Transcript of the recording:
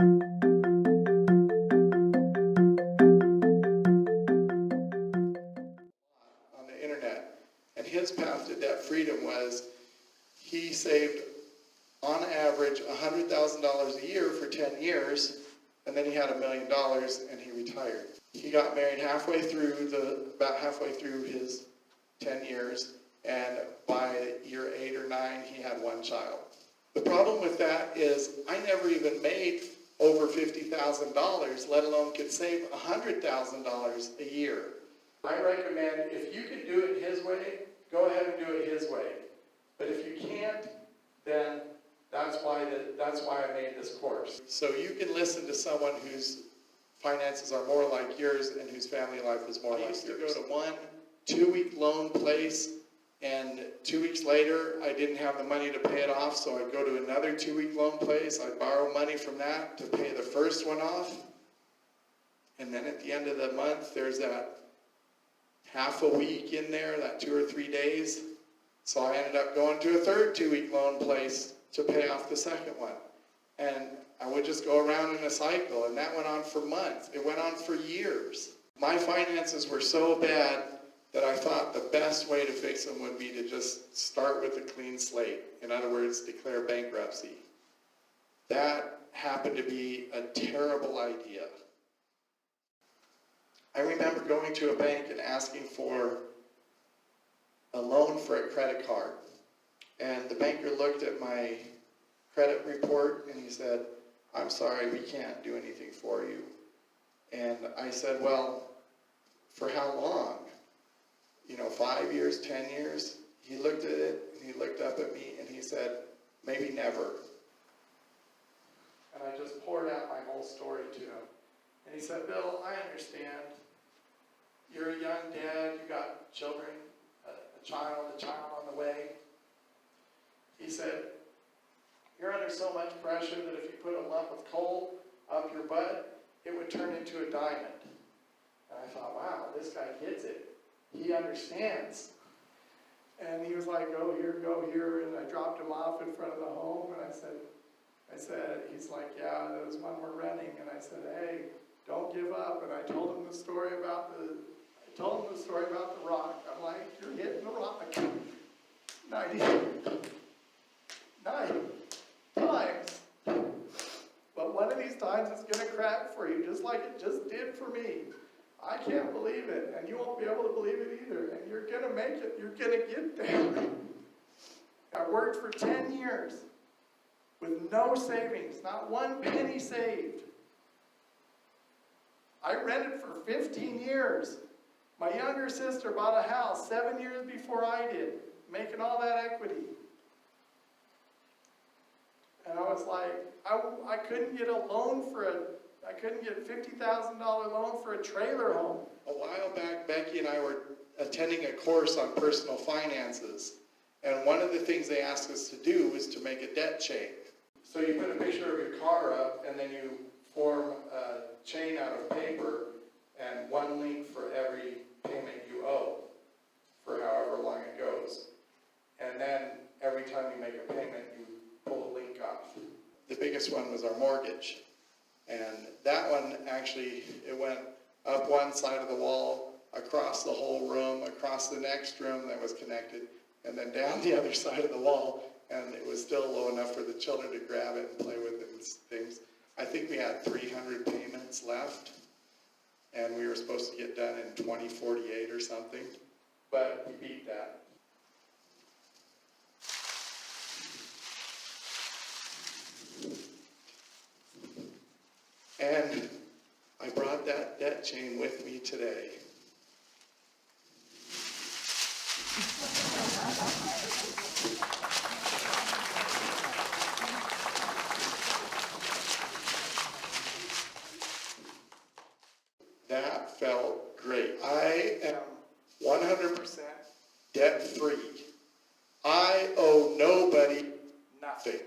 On the internet, and his path to debt freedom was he saved on average $100,000 a year for 10 years, and then he had $1 million and he retired. He got married about halfway through his 10 years, and by year 8 or 9 he had 1 child. The problem with that is I never even made over $50,000, let alone could save $100,000 a year. I recommend, if you can do it his way, go ahead and do it his way. But if you can't, then that's why I made this course. So you can listen to someone whose finances are more like yours and whose family life is more like yours. I used to go to 1 2-week loan place, and 2 weeks later I didn't have the money to pay it off, so I'd go to another 2-week loan place. I'd borrow money from that to pay the first one off, and then at the end of the month there's that half a week in there, that 2 or 3 days. So I ended up going to a third 2-week loan place to pay off the second one. And I would just go around in a cycle, and that went on for months. It went on for years. My finances were so bad that I thought the best way to fix them would be to just start with a clean slate. In other words, declare bankruptcy. That happened to be a terrible idea. I remember going to a bank and asking for a loan for a credit card. And the banker looked at my credit report and he said, "I'm sorry, we can't do anything for you." And I said, "Well, for how long? 5 years, 10 years? He looked at it and he looked up at me and he said, "Maybe never." And I just poured out my whole story to him. And he said, "Bill, I understand. You're a young dad, you got children, a child on the way." He said, "You're under so much pressure that if you put a lump of coal up your butt, it would turn into a diamond." And I thought, wow, this guy gets it. He understands. And he was like, go here. And I dropped him off in front of the home. And I said, he's like, "Yeah, there's one we're renting." And I said, "Hey, don't give up." And I told him the story about the rock. I'm like, "You're hitting the rock 99 times. But one of these times it's going to crack for you, just like it just did for me. I can't believe it, and you won't be able to believe it either. And you're going to make it. You're going to get there." I worked for 10 years with no savings, not 1 penny saved. I rented for 15 years. My younger sister bought a house 7 years before I did, making all that equity. And I was like, I couldn't get I couldn't get $50,000 loan for a trailer home. A while back, Becky and I were attending a course on personal finances. And one of the things they asked us to do was to make a debt chain. So you put a picture of your car up, and then you form a chain out of paper, and 1 link for every payment you owe, for however long it goes. And then every time you make a payment, you pull a link off. The biggest one was our mortgage. And that one actually, it went up one side of the wall, across the whole room, across the next room that was connected, and then down the other side of the wall, and it was still low enough for the children to grab it and play with it and things. I think we had 300 payments left, and we were supposed to get done in 2048 or something, but we beat that. And I brought that debt chain with me today. That felt great. I am 100% debt free. I owe nobody nothing.